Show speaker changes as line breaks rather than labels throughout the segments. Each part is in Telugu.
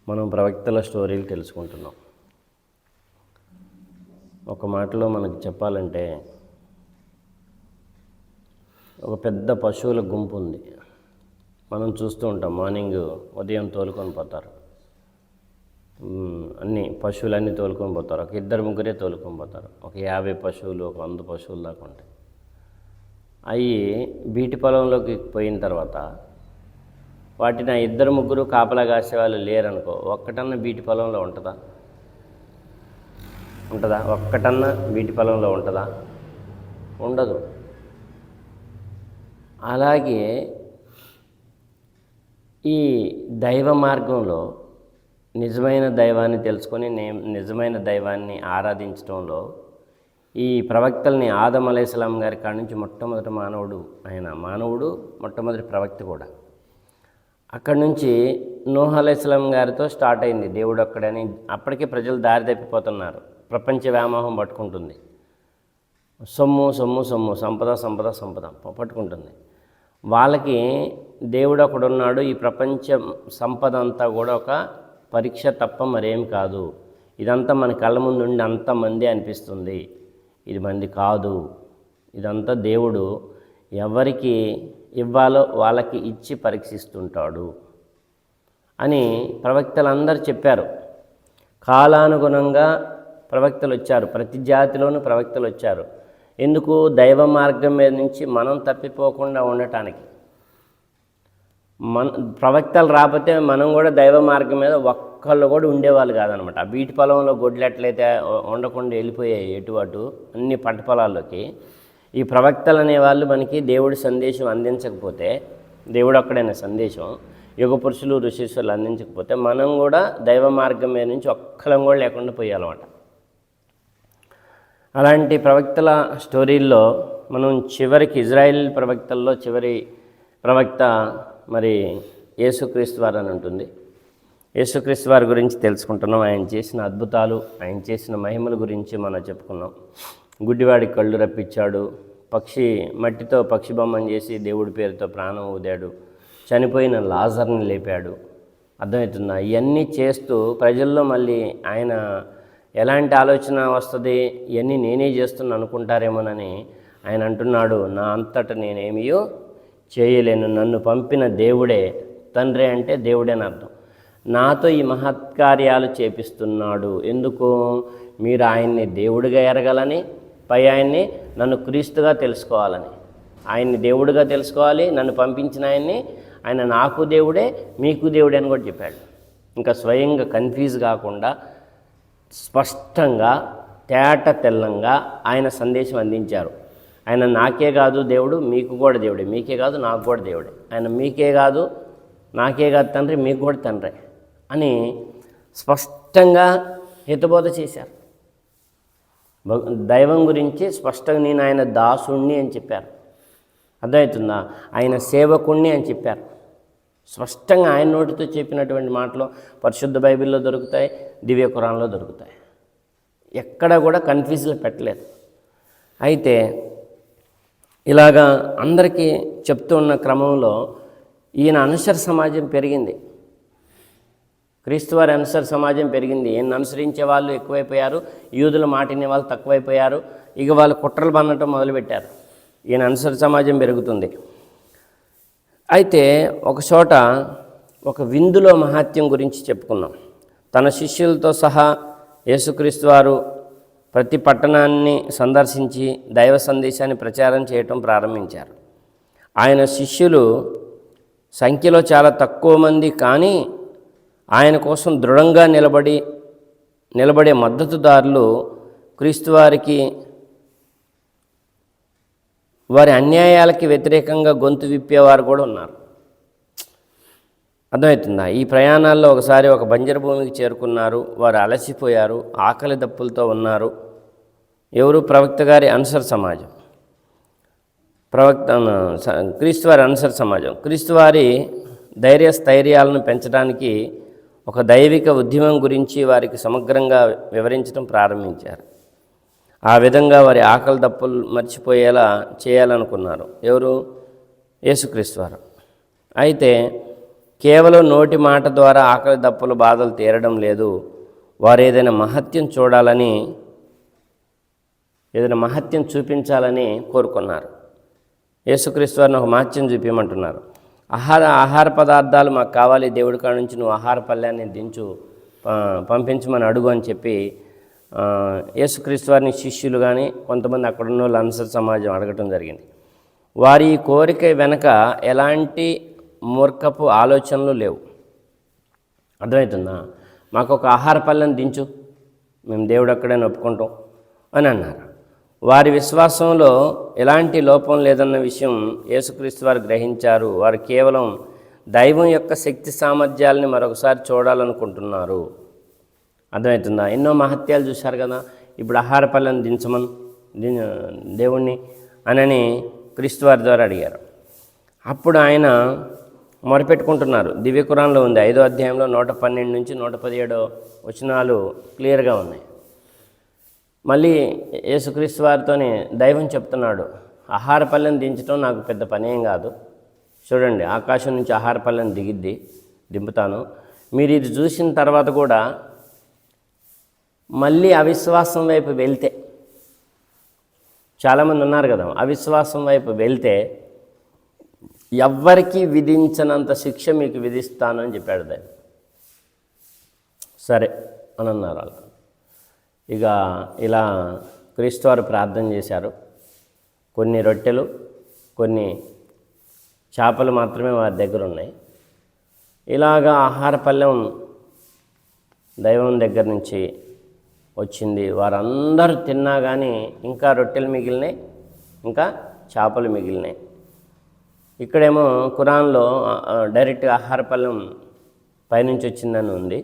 మనం ప్రవక్తల స్టోరీలు తెలుసుకుంటున్నాం. ఒక మాటలో మనకు చెప్పాలంటే ఒక పెద్ద పశువుల గుంపు ఉంది. మనం చూస్తూ ఉంటాం, మార్నింగ్ ఉదయం తోలుకొని పోతారు, అన్ని పశువులన్నీ తోలుకొని పోతారు. ఒక ఇద్దరు ముగ్గురే తోలుకొని పోతారు. ఒక 50 పశువులు, ఒక 100 పశువులు దాకా ఉంటాయి. అవి బీటి పొలంలోకి పోయిన తర్వాత వాటిని ఇద్దరు ముగ్గురు కాపలా కాసే వాళ్ళు లేరనుకో, ఒక్కటన్నా బీటి పొలంలో ఉంటుందా? ఒక్కటన్నా బీటి పొలంలో ఉంటుందా? ఉండదు. అలాగే ఈ దైవ మార్గంలో నిజమైన దైవాన్ని తెలుసుకొని నిజమైన దైవాన్ని ఆరాధించడంలో ఈ ప్రవక్తల్ని ఆదం అలైహిస్సలాం గారి కాడ నుంచి మొట్టమొదటి మానవుడు మొట్టమొదటి ప్రవక్త కూడా. అక్కడి నుంచి నూహ్ అలైహిస్సలాం గారితో స్టార్ట్ అయింది దేవుడు ఒక్కడని. అప్పటికే ప్రజలు దారి తప్పిపోతున్నారు, ప్రపంచ వ్యామోహం పట్టుకుంటుంది, సొమ్ము సంపద పట్టుకుంటుంది. వాళ్ళకి దేవుడు ఒకడున్నాడు, ఈ ప్రపంచ సంపద అంతా కూడా ఒక పరీక్ష తప్ప మరేం కాదు, ఇదంతా మన కళ్ళ ముందు ఉండి అంతమంది అనిపిస్తుంది, ఇది మంది కాదు, ఇదంతా దేవుడు ఎవరికి ఇవ్వాలో వాళ్ళకి ఇచ్చి పరీక్షిస్తుంటాడు అని ప్రవక్తలందరూ చెప్పారు. కాలానుగుణంగా ప్రవక్తలు వచ్చారు, ప్రతి జాతిలోనూ ప్రవక్తలు వచ్చారు. ఎందుకు? దైవ మార్గం మీద నుంచి మనం తప్పిపోకుండా ఉండటానికి. ప్రవక్తలు రాకపోతే మనం కూడా దైవ మార్గం మీద ఒక్కళ్ళు కూడా ఉండేవాళ్ళు కాదనమాట. ఆ బీటి పొలంలో గొడ్లు ఎట్లయితే ఉండకుండా వెళ్ళిపోయాయి ఎటు అటు అన్ని పంట పొలాల్లోకి, ఈ ప్రవక్తలు అనేవాళ్ళు మనకి దేవుడి సందేశం అందించకపోతే, దేవుడు అక్కడైన సందేశం యుగ పురుషులు ఋషీశ్వరులు అందించకపోతే మనం కూడా దైవ మార్గం మీద నుంచి ఒక్కలం కూడా లేకుండా పోయాలన్నమాట. అలాంటి ప్రవక్తల స్టోరీల్లో మనం చివరికి ఇజ్రాయిల్ ప్రవక్తల్లో చివరి ప్రవక్త మరి యేసుక్రీస్తు వారు అని ఉంటుంది. యేసుక్రీస్తు వారి గురించి తెలుసుకుంటున్నాం. ఆయన చేసిన అద్భుతాలు, ఆయన చేసిన మహిమల గురించి మనం చెప్పుకున్నాం. గుడ్డివాడి కళ్ళు రప్పించాడు, మట్టితో పక్షి బొమ్మను చేసి దేవుడి పేరుతో ప్రాణం ఊదాడు, చనిపోయిన లాజర్ని లేపాడు. అర్థమవుతుందా? ఇవన్నీ చేస్తూ ప్రజల్లో మళ్ళీ ఆయన ఎలాంటి ఆలోచన వస్తుంది, ఇవన్నీ నేనే చేస్తున్నా అనుకుంటారేమోనని ఆయన అంటున్నాడు, నా అంతటా నేనేమియో చేయలేను, నన్ను పంపిన దేవుడే, తండ్రి అంటే దేవుడేని అర్థం, నాతో ఈ మహత్కార్యాలు చేపిస్తున్నాడు. ఎందుకు? మీరు ఆయన్ని దేవుడిగా ఎరగాలని, పై ఆయన్ని నన్ను క్రీస్తుగా తెలుసుకోవాలని. ఆయన్ని దేవుడిగా తెలుసుకోవాలి, నన్ను పంపించిన ఆయన నాకు దేవుడే మీకు దేవుడే అని కూడా చెప్పాడు. ఇంకా స్వయంగా కన్ఫ్యూజ్ కాకుండా స్పష్టంగా తేట తెల్లంగా ఆయన సందేశం అందించారు. ఆయన నాకే కాదు దేవుడు, మీకు కూడా దేవుడే, మీకే కాదు నాకు కూడా దేవుడే, ఆయన మీకే కాదు నాకే కాదు తండ్రి, మీకు కూడా తండ్రి అని స్పష్టంగా హితబోధ చేశారు. దైవం గురించి స్పష్టంగా నేను ఆయన దాసుణ్ణి అని చెప్పారు. అర్థమవుతుందా? ఆయన సేవకుణ్ణి అని చెప్పారు. స్పష్టంగా ఆయన నోటితో చెప్పినటువంటి మాటలు పరిశుద్ధ బైబిల్లో దొరుకుతాయి, దివ్య ఖురాన్లో దొరుకుతాయి. ఎక్కడ కూడా కన్ఫ్యూజ్లో పెట్టలేదు. అయితే ఇలాగా అందరికీ చెప్తూ ఉన్న క్రమంలో ఈయన అనుసర సమాజం పెరిగింది, క్రీస్తువారి అనుసర సమాజం పెరిగింది. ఈయన అనుసరించే వాళ్ళు ఎక్కువైపోయారు, యూదుల మాటినే వాళ్ళు తక్కువైపోయారు. ఇక వాళ్ళు కుట్రలు పన్నటం మొదలుపెట్టారు. ఈయన అనుసర సమాజం పెరుగుతుంది. అయితే ఒక చోట ఒక విందులో మహాత్యం గురించి చెప్పుకున్నాం. తన శిష్యులతో సహా యేసుక్రీస్తు వారు ప్రతి పట్టణాన్ని సందర్శించి దైవ సందేశాన్ని ప్రచారం చేయటం ప్రారంభించారు. ఆయన శిష్యులు సంఖ్యలో చాలా తక్కువ మంది, కానీ ఆయన కోసం దృఢంగా నిలబడే మద్దతుదారులు క్రీస్తువారికి వారి అన్యాయాలకి వ్యతిరేకంగా గొంతు విప్పేవారు కూడా ఉన్నారు. అర్థమవుతుందా? ఈ ప్రయాణాల్లో ఒకసారి ఒక బంజరు భూమికి చేరుకున్నారు. వారు అలసిపోయారు, ఆకలి దప్పులతో ఉన్నారు. ఎవరు? ప్రవక్త గారి అనుసర సమాజం, క్రీస్తువారి అనుసర సమాజం. క్రీస్తువారి ధైర్యాలను పెంచడానికి ఒక దైవిక ఉద్యమం గురించి వారికి సమగ్రంగా వివరించడం ప్రారంభించారు. ఆ విధంగా వారి ఆకలి దప్పులు మర్చిపోయేలా చేయాలనుకున్నారు. ఎవరు? యేసుక్రీస్తు వారు. అయితే కేవలం నోటి మాట ద్వారా ఆకలి దప్పుల బాధలు తీరడం లేదు. వారు ఏదైనా మహత్యం చూపించాలని కోరుకున్నారు. యేసుక్రీస్తు వారిని ఒక మహత్యం చూపించమంటున్నారు. ఆహార పదార్థాలు మాకు కావాలి, దేవుడి కాడ నుంచి నువ్వు ఆహార పళ్ళ్యాన్ని పంపించమని అడుగు అని చెప్పి యేసుక్రీస్తు వారిని శిష్యులు కానీ కొంతమంది అక్కడున్న వాళ్ళు అనుసర సమాజం అడగటం జరిగింది. వారి కోరిక వెనక ఎలాంటి మూర్ఖపు ఆలోచనలు లేవు. అర్థమవుతుందా? మాకు ఒక ఆహార పళ్ళని దించు, మేము దేవుడు అక్కడే ఒప్పుకుంటాం అని అన్నారు. వారి విశ్వాసంలో ఎలాంటి లోపం లేదన్న విషయం యేసుక్రీస్తు వారు గ్రహించారు. వారు కేవలం దైవం యొక్క శక్తి సామర్థ్యాలని మరొకసారి చూడాలనుకుంటున్నారు. అర్థమవుతుందా? ఎన్నో మహత్యాలు చూశారు కదా, ఇప్పుడు ఆహార పళ్ళని దించమని దేవుణ్ణి అని క్రీస్తు వారి ద్వారా అడిగారు. అప్పుడు ఆయన మొరపెట్టుకుంటున్నారు. దివ్య ఖురాన్లో ఉంది, 5వ అధ్యాయంలో 112 నుంచి 117 వచనాలు క్లియర్గా ఉన్నాయి. మళ్ళీ యేసుక్రీస్తు వారితోనే దైవం చెప్తున్నాడు, ఆహార పళ్ళని దించడం నాకు పెద్ద పనేం కాదు, చూడండి ఆకాశం నుంచి ఆహార పళ్ళని దింపుతాను, మీరు ఇది చూసిన తర్వాత కూడా మళ్ళీ అవిశ్వాసం వైపు వెళ్తే, చాలామంది ఉన్నారు కదా, అవిశ్వాసం వైపు వెళ్తే ఎవ్వరికీ విధించనంత శిక్ష మీకు విధిస్తాను అని చెప్పాడు దైవం. సరే అని అన్నారు వాళ్ళు. ఇక ఇలా క్రీస్తు వారు ప్రార్థన చేశారు. కొన్ని రొట్టెలు కొన్ని చేపలు మాత్రమే వారి దగ్గర ఉన్నాయి. ఇలాగా ఆహార పళ్ళెం దైవం దగ్గర నుంచి వచ్చింది. వారందరూ తిన్నా కానీ ఇంకా రొట్టెలు మిగిలినాయి, ఇంకా చేపలు మిగిలినాయి. ఇక్కడేమో ఖురాన్లో డైరెక్ట్గా ఆహార పళ్ళెం పైనుంచి వచ్చిందని ఉంది.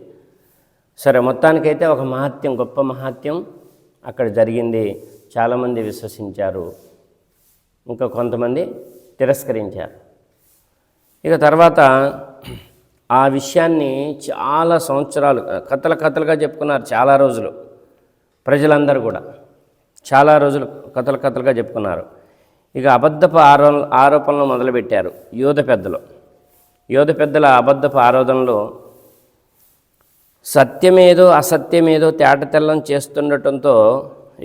సరే, మొత్తానికైతే ఒక మహత్యం, గొప్ప మహత్యం అక్కడ జరిగింది. చాలామంది విశ్వసించారు, ఇంకా కొంతమంది తిరస్కరించారు. ఇక తర్వాత ఆ విషయాన్ని చాలా సంవత్సరాలు కథలుగా చెప్పుకున్నారు. చాలా రోజులు ప్రజలందరూ కూడా చాలా రోజులు కథలుగా చెప్పుకున్నారు. ఇక అబద్ధపు ఆరోపణలు మొదలుపెట్టారు యూద పెద్దల అబద్ధపు ఆరోధనలో సత్యమేదో అసత్యమేదో తేటతెల్లం చేస్తుండటంతో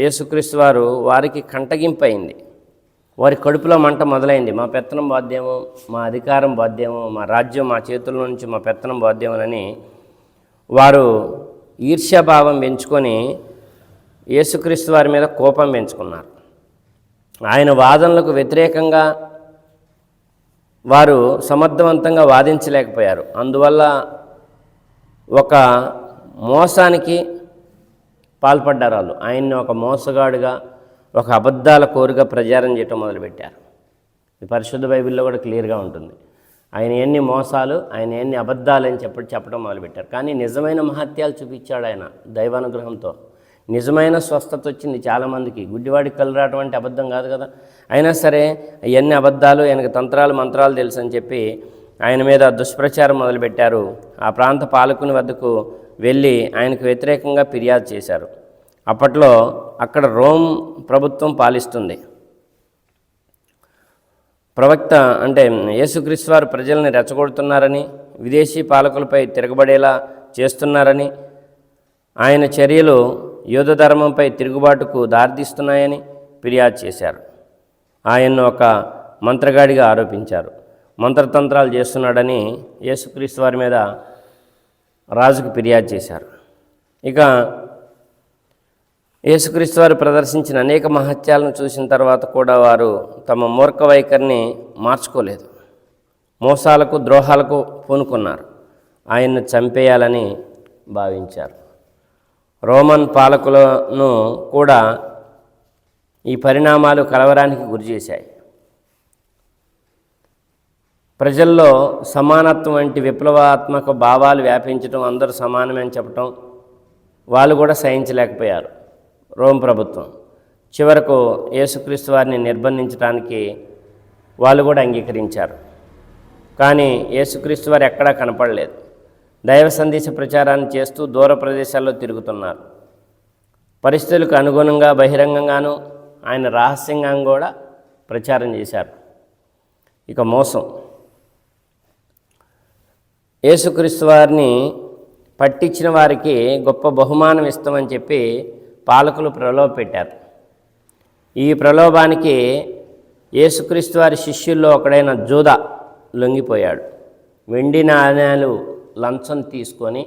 యేసుక్రీస్తు వారు వారికి కంటగింపు అయింది. వారి కడుపులో మంట మొదలైంది. మా పెత్తనం బాధ్యమో, మా అధికారం బాధ్యమో, మా రాజ్యం మా చేతుల నుంచి మా పెత్తనం బాధ్యమోనని వారు ఈర్ష్యాభావం పెంచుకొని యేసుక్రీస్తు వారి మీద కోపం పెంచుకున్నారు. ఆయన వాదనలకు వ్యతిరేకంగా వారు సమర్థవంతంగా వాదించలేకపోయారు. అందువల్ల ఒక మోసానికి పాల్పడ్డారు వాళ్ళు. ఆయన్ని ఒక మోసగాడుగా, ఒక అబద్ధాల కోరుగా ప్రచారం చేయటం మొదలుపెట్టారు. ఈ పరిశుద్ధ బైబిల్లో కూడా క్లియర్గా ఉంటుంది. ఆయన ఎన్ని మోసాలు, ఆయన ఎన్ని అబద్ధాలు అని చెప్పడం మొదలుపెట్టారు. కానీ నిజమైన మహత్యాలు చూపించాడు ఆయన దైవానుగ్రహంతో. నిజమైన స్వస్థత వచ్చింది చాలామందికి. గుడ్డివాడికి కళ్ళు రావడం అంటే అబద్ధం కాదు కదా. అయినా సరే ఎన్ని అబద్ధాలు, ఆయనకు తంత్రాలు మంత్రాలు తెలుసు అని చెప్పి ఆయన మీద దుష్ప్రచారం మొదలుపెట్టారు. ఆ ప్రాంత పాలకుని వద్దకు వెళ్ళి ఆయనకు వ్యతిరేకంగా ఫిర్యాదు చేశారు. అప్పట్లో అక్కడ రోమ్ ప్రభుత్వం పాలిస్తుంది. ప్రవక్త అంటే యేసుక్రీస్తు వారు ప్రజల్ని రెచ్చగొడుతున్నారని, విదేశీ పాలకులపై తిరగబడేలా చేస్తున్నారని, ఆయన చర్యలు యూద ధర్మంపై తిరుగుబాటుకు దారితీస్తున్నాయని ఫిర్యాదు చేశారు. ఆయన్ను ఒక మంత్రగాడిగా ఆరోపించారు. మంత్రతంత్రాలు చేస్తున్నాడని యేసుక్రీస్తు వారి మీద రాజుకు ఫిర్యాదు చేశారు. ఇక యేసుక్రీస్తు వారు ప్రదర్శించిన అనేక మహత్యాలను చూసిన తర్వాత కూడా వారు తమ మూర్ఖ వైఖరిని మార్చుకోలేదు. మోసాలకు, ద్రోహాలకు పూనుకున్నారు. ఆయన్ను చంపేయాలని భావించారు. రోమన్ పాలకులను కూడా ఈ పరిణామాలు కలవరానికి గురిచేశాయి. ప్రజల్లో సమానత్వం వంటి విప్లవాత్మక భావాలు వ్యాపించడం, అందరూ సమానమే అని చెప్పటం వాళ్ళు కూడా సహించలేకపోయారు. రోమ్ ప్రభుత్వం చివరకు యేసుక్రీస్తు వారిని నిర్బంధించడానికి వాళ్ళు కూడా అంగీకరించారు. కానీ యేసుక్రీస్తు వారు ఎక్కడా కనపడలేదు. దైవ సందేశ ప్రచారాన్ని చేస్తూ దూర ప్రదేశాల్లో తిరుగుతున్నారు. పరిస్థితులకు అనుగుణంగా బహిరంగంగాను ఆయన రహస్యంగా కూడా ప్రచారం చేశారు. ఇక మోసం, యేసుక్రీస్తు వారిని పట్టించిన వారికి గొప్ప బహుమానం ఇస్తామని చెప్పి పాలకులు ప్రలోభ పెట్టారు. ఈ ప్రలోభానికి యేసుక్రీస్తు వారి శిష్యుల్లో ఒకడైన జూదా లొంగిపోయాడు. వెండి నాణేలు లంచం తీసుకొని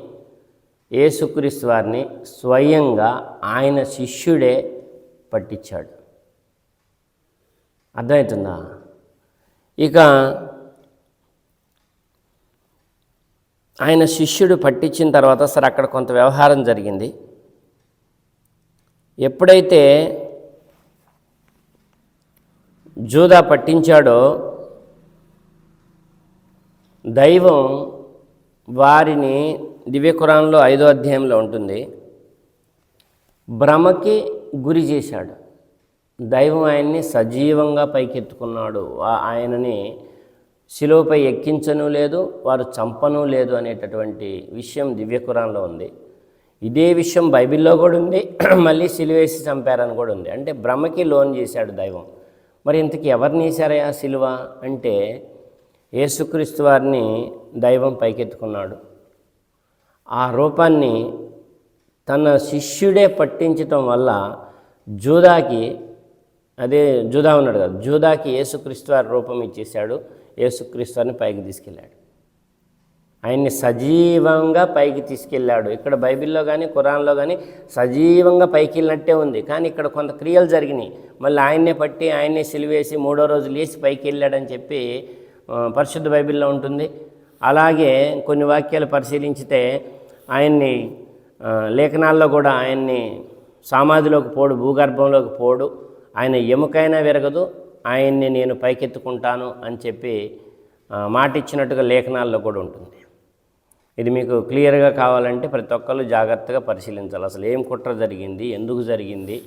యేసుక్రీస్తు వారిని స్వయంగా ఆయన శిష్యుడే పట్టించాడు. అర్థమవుతుందా? ఇక ఆయన శిష్యుడు పట్టించిన తర్వాత సరే అక్కడ కొంత వ్యవహారం జరిగింది. ఎప్పుడైతే జూదా పట్టించాడో దైవం వారిని దివ్య ఖురాన్లో 5వ అధ్యాయంలో ఉంటుంది, భ్రమకి గురి చేశాడు. దైవం ఆయన్ని సజీవంగా పైకెత్తుకున్నాడు. ఆయనని శిలువపై ఎక్కించను లేదు, వారు చంపను లేదు అనేటటువంటి విషయం దివ్య ఖురాన్లో ఉంది. ఇదే విషయం బైబిల్లో కూడా ఉంది, మళ్ళీ సిలువేసి చంపారని కూడా ఉంది. అంటే భ్రమకి లోన్ చేశాడు దైవం. మరి ఇంతకీ ఎవరిని వేశారయ్యా సిలువ అంటే యేసుక్రీస్తు వారిని దైవం పైకెత్తుకున్నాడు. ఆ రూపాన్ని తన శిష్యుడే పట్టించటం వల్ల జూదాకి, అదే జూదా ఉన్నాడు కదా, జూదాకి యేసుక్రీస్తు వారి రూపం ఇచ్చేశాడు. యేసుక్రీస్తు వారిని పైకి తీసుకెళ్ళాడు. ఆయన్ని సజీవంగా పైకి తీసుకెళ్ళాడు. ఇక్కడ బైబిల్లో కానీ ఖురాన్లో కానీ సజీవంగా పైకి వెళ్ళినట్టే ఉంది, కానీ ఇక్కడ కొంత క్రియలు జరిగినాయి. మళ్ళీ ఆయన్నే పట్టి ఆయన్నే సిలువేసి 3వ రోజు లేచి పైకి వెళ్ళాడని చెప్పి పరిశుద్ధ బైబిల్లో ఉంటుంది. అలాగే కొన్ని వాక్యాలు పరిశీలించితే ఆయన్ని లేఖనాల్లో కూడా ఆయన్ని సమాధిలోకి పోడు, భూగర్భంలోకి పోడు, ఆయన ఎముకైనా విరగదు, ఆయన్ని నేను పైకెత్తుకుంటాను అని చెప్పి మాట ఇచ్చినట్టుగా లేఖనాల్లో కూడా ఉంటుంది. ఇది మీకు క్లియర్గా కావాలంటే ప్రతి ఒక్కళ్ళు జాగ్రత్తగా పరిశీలించాలి. అసలు ఏం కుట్ర జరిగింది, ఎందుకు జరిగింది,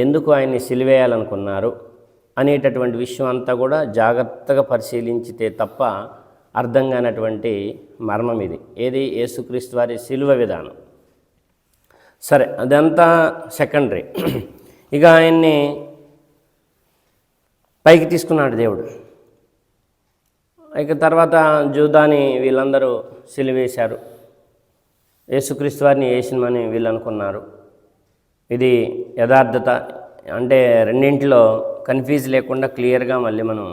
ఎందుకు ఆయన్ని సిలివేయాలనుకున్నారు అనేటటువంటి విషయం అంతా కూడా జాగ్రత్తగా పరిశీలించితే తప్ప అర్థం కానటువంటి మర్మం ఇది. ఏది? యేసుక్రీస్తు వారి సిలువ విధానం. సరే, అదంతా సెకండరీ. ఇక ఆయన్ని పైకి తీసుకున్నాడు దేవుడు. ఇక తర్వాత జూదాని వీళ్ళందరూ సిలువేశారు, యేసుక్రీస్తు వారిని వేసినమని వీళ్ళు అనుకున్నారు. ఇది యథార్థత అంటే రెండింటిలో కన్ఫ్యూజ్ లేకుండా క్లియర్గా మళ్ళీ మనం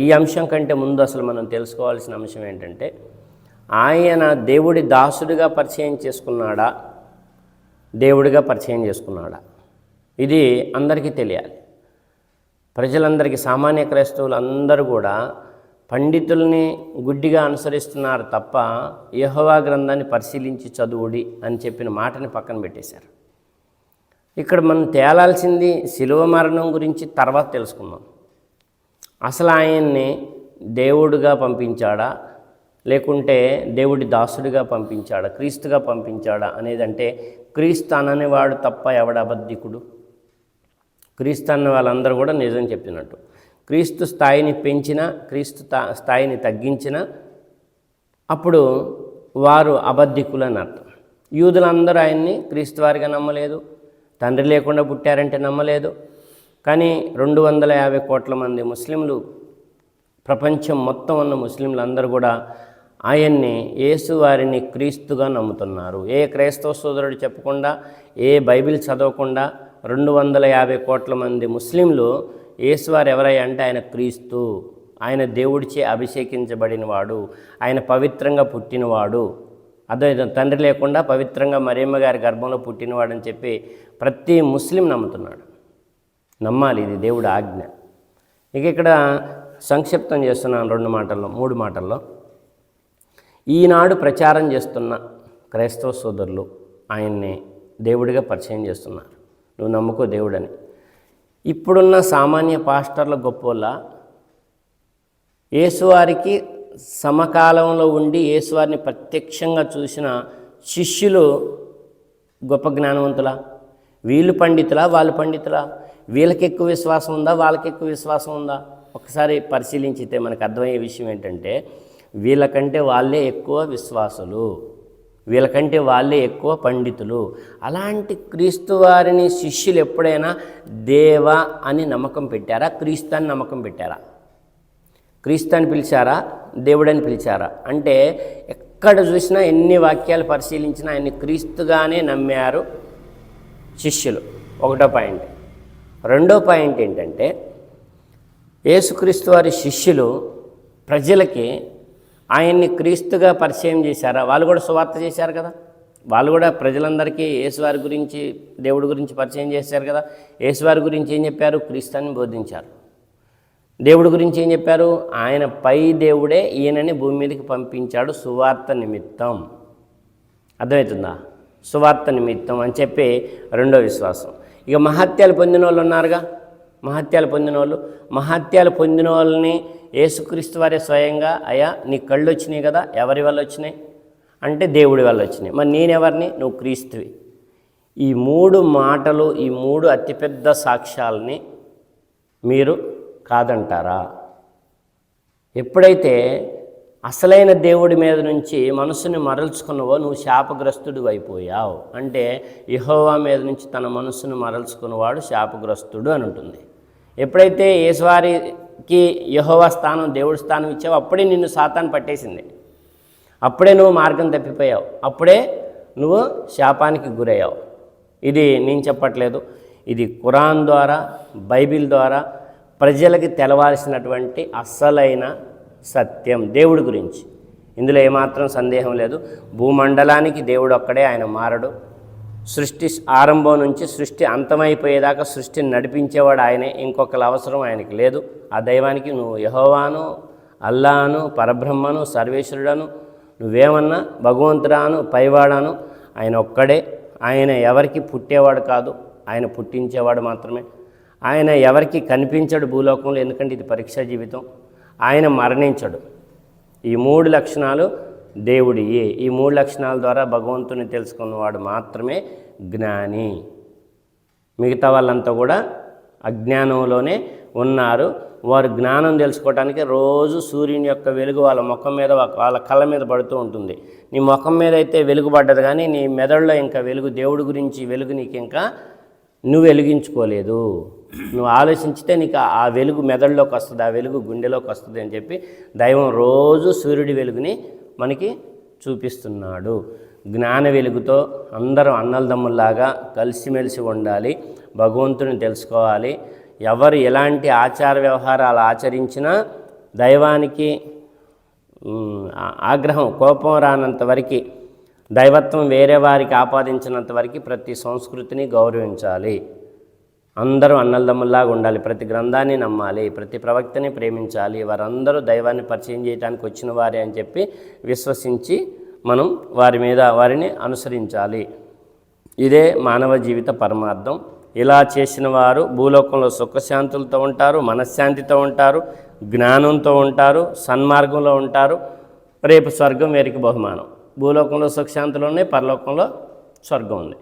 ఈ అంశం కంటే ముందు అసలు మనం తెలుసుకోవాల్సిన అంశం ఏంటంటే, ఆయన దేవుడి దాసుడిగా పరిచయం చేసుకున్నాడా, దేవుడిగా పరిచయం చేసుకున్నాడా? ఇది అందరికీ తెలియాలి. ప్రజలందరికీ, సామాన్య క్రైస్తవులు అందరూ కూడా పండితుల్ని గుడ్డిగా అనుసరిస్తున్నారు తప్ప యెహోవా గ్రంథాన్ని పరిశీలించి చదువుడి అని చెప్పిన మాటని పక్కన పెట్టేశారు. ఇక్కడ మనం తేలాల్సింది శిలువ మరణం గురించి తర్వాత తెలుసుకుందాం. అసలు ఆయన్ని దేవుడుగా పంపించాడా, లేకుంటే దేవుడి దాసుడిగా పంపించాడా, క్రీస్తుగా పంపించాడా అనేదంటే, క్రీస్తు అననేవాడు తప్ప ఎవడ అబద్ధికుడు? క్రీస్తు అన్న వాళ్ళందరూ కూడా నిజం చెప్పినట్టు. క్రీస్తు స్థాయిని పెంచినా, క్రీస్తు స్థాయిని తగ్గించినా అప్పుడు వారు అబద్ధికులు అని అర్థం. యూదులందరూ ఆయన్ని క్రీస్తు వారిగా నమ్మలేదు, తండ్రి లేకుండా పుట్టారంటే నమ్మలేదు. కానీ 250 కోట్ల మంది ముస్లింలు, ప్రపంచం మొత్తం ఉన్న ముస్లింలు అందరూ కూడా ఆయన్ని, యేసు వారిని క్రీస్తుగా నమ్ముతున్నారు. ఏ క్రైస్తవ సోదరుడు చెప్పకుండా, ఏ బైబిల్ చదవకుండా 250 కోట్ల మంది ముస్లింలు యేసువారు ఎవరయ్యా అంటే ఆయన క్రీస్తు, ఆయన దేవుడిచే అభిషేకించబడినవాడు, ఆయన పవిత్రంగా పుట్టినవాడు, అదే తండ్రి లేకుండా పవిత్రంగా మరియమ్మ గారి గర్భంలో పుట్టినవాడని చెప్పి ప్రతి ముస్లిం నమ్ముతున్నాడు. నమ్మాలి, ఇది దేవుడి ఆజ్ఞ. ఇక ఇక్కడ సంక్షిప్తం చేస్తున్నాను 3 మాటల్లో. ఈనాడు ప్రచారం చేస్తున్న క్రైస్తవ సోదరులు ఆయన్ని దేవుడిగా పరిచయం చేస్తున్నారు. నువ్వు నమ్ముకో దేవుడని. ఇప్పుడున్న సామాన్య పాస్టర్ల గొప్పోళ్ళ యేసువారికి సమకాలంలో ఉండి యేసువారిని ప్రత్యక్షంగా చూసిన శిష్యులు గొప్ప జ్ఞానవంతులా? వీళ్ళు పండితులా, వాళ్ళు పండితులా? వీళ్ళకి ఎక్కువ విశ్వాసం ఉందా, వాళ్ళకి ఎక్కువ విశ్వాసం ఉందా? ఒకసారి పరిశీలించితే మనకు అర్థమయ్యే విషయం ఏంటంటే, వీళ్ళకంటే వాళ్ళే ఎక్కువ విశ్వాసులు, వీళ్ళకంటే వాళ్ళే ఎక్కువ పండితులు. అలాంటి క్రీస్తు వారిని శిష్యులు ఎప్పుడైనా దేవా అని నమ్మకం పెట్టారా, క్రీస్తు అని నమ్మకం పెట్టారా? క్రీస్తు అని పిలిచారా, దేవుడని పిలిచారా అంటే ఎక్కడ చూసినా ఎన్ని వాక్యాలు పరిశీలించినా ఆయన్ని క్రీస్తుగానే నమ్మారు శిష్యులు. ఒకటో పాయింట్. రెండో పాయింట్ ఏంటంటే యేసుక్రీస్తు వారి శిష్యులు ప్రజలకి ఆయన్ని క్రీస్తుగా పరిచయం చేశారా? వాళ్ళు కూడా సువార్త చేశారు కదా, వాళ్ళు కూడా ప్రజలందరికీ యేసువారి గురించి, దేవుడి గురించి పరిచయం చేశారు కదా. యేసువారి గురించి ఏం చెప్పారు? క్రీస్తుని బోధించారు. దేవుడి గురించి ఏం చెప్పారు? ఆయన పై దేవుడే ఈయనని భూమి మీదకి పంపించాడు సువార్త నిమిత్తం. అర్థమవుతుందా? సువార్త నిమిత్తం అని చెప్పి రెండో విశ్వాసం. ఇక మహత్యాలు పొందిన వాళ్ళు ఉన్నారుగా, మహత్యాలు పొందిన వాళ్ళని యేసుక్రీస్తు వారే స్వయంగా, అయ్యా నీ కళ్ళు వచ్చినాయి కదా, ఎవరి వల్ల వచ్చినాయి అంటే దేవుడి వల్ల వచ్చినాయి. మరి నేనెవరిని? నువ్వు క్రీస్తువి. ఈ మూడు మాటలు, ఈ మూడు అతిపెద్ద సాక్ష్యాలని మీరు కాదంటారా? ఎప్పుడైతే అసలైన దేవుడి మీద నుంచి మనసుని మరల్చుకున్నావో నువ్వు శాపగ్రస్తుడు అయిపోయావు. అంటే యెహోవా మీద నుంచి తన మనస్సును మరల్చుకున్నవాడు శాపగ్రస్తుడు అని ఉంటుంది. ఎప్పుడైతే యేసువారికి యెహోవా స్థానం, దేవుడి స్థానం ఇచ్చావో అప్పుడే నిన్ను సాతాను పట్టేసింది. అప్పుడే నువ్వు మార్గం తప్పిపోయావు, అప్పుడే నువ్వు శాపానికి గురయ్యావు. ఇది నేను చెప్పట్లేదు, ఇది ఖురాన్ ద్వారా, బైబిల్ ద్వారా ప్రజలకి తెలవాల్సినటువంటి అస్సలైన సత్యం దేవుడి గురించి. ఇందులో ఏమాత్రం సందేహం లేదు. భూమండలానికి దేవుడు ఒక్కడే, ఆయన మారడు. సృష్టి ఆరంభం నుంచి సృష్టి అంతమైపోయేదాకా సృష్టిని నడిపించేవాడు ఆయనే, ఇంకొకరి అవసరం ఆయనకి లేదు. ఆ దైవానికి నువ్వు యెహోవాను, అల్లాను, పరబ్రహ్మను, సర్వేశ్వరుడను, నువ్వేమన్నా భగవంతుడాను, పైవాడాను, ఆయన ఒక్కడే. ఆయన ఎవరికి పుట్టేవాడు కాదు, ఆయన పుట్టించేవాడు మాత్రమే. ఆయన ఎవరికి కనిపించడు భూలోకంలో, ఎందుకంటే ఇది పరీక్షా జీవితం. ఆయన మరణించడు. ఈ మూడు లక్షణాలు దేవుడియే. ఈ మూడు లక్షణాల ద్వారా భగవంతుని తెలుసుకున్నవాడు మాత్రమే జ్ఞాని. మిగతా వాళ్ళంతా కూడా అజ్ఞానంలోనే ఉన్నారు. వారు జ్ఞానం తెలుసుకోవడానికి రోజు సూర్యుని యొక్క వెలుగు వాళ్ళ ముఖం మీద, వాళ్ళ కళ్ళ మీద పడుతూ ఉంటుంది. నీ ముఖం మీద అయితే వెలుగు పడ్డది, కానీ నీ మెదడులో ఇంకా వెలుగు, దేవుడి గురించి వెలుగు నీకు ఇంకా నువ్వు వెలిగించుకోలేదు. నువ్వు ఆలోచించితే నీకు ఆ వెలుగు మెదడులోకి వస్తుంది, ఆ వెలుగు గుండెలోకి వస్తుంది అని చెప్పి దైవం రోజు సూర్యుడి వెలుగుని మనకి చూపిస్తున్నాడు. జ్ఞాన వెలుగుతో అందరం అన్నలదమ్ముల్లాగా కలిసిమెలిసి ఉండాలి, భగవంతుని తెలుసుకోవాలి. ఎవరు ఎలాంటి ఆచార వ్యవహారాలు ఆచరించినా దైవానికి ఆగ్రహం, కోపం రానంత వరకు, దైవత్వం వేరే వారికి ఆపాదించినంత వరకు ప్రతి సంస్కృతిని గౌరవించాలి. అందరూ అన్నలదమ్ముల్లాగా ఉండాలి, ప్రతి గ్రంథాన్ని నమ్మాలి, ప్రతి ప్రవక్తని ప్రేమించాలి. వారందరూ దైవాన్ని పరిచయం చేయడానికి వచ్చిన వారే అని చెప్పి విశ్వసించి మనం వారిని అనుసరించాలి. ఇదే మానవ జీవిత పరమార్థం. ఇలా చేసిన వారు భూలోకంలో సుఖశాంతులతో ఉంటారు, మనశ్శాంతితో ఉంటారు, జ్ఞానంతో ఉంటారు, సన్మార్గంలో ఉంటారు. రేపు స్వర్గం వీరికి బహుమానం. భూలోకంలో సుఖశాంతులు ఉన్నాయి, పరలోకంలో స్వర్గం ఉంది.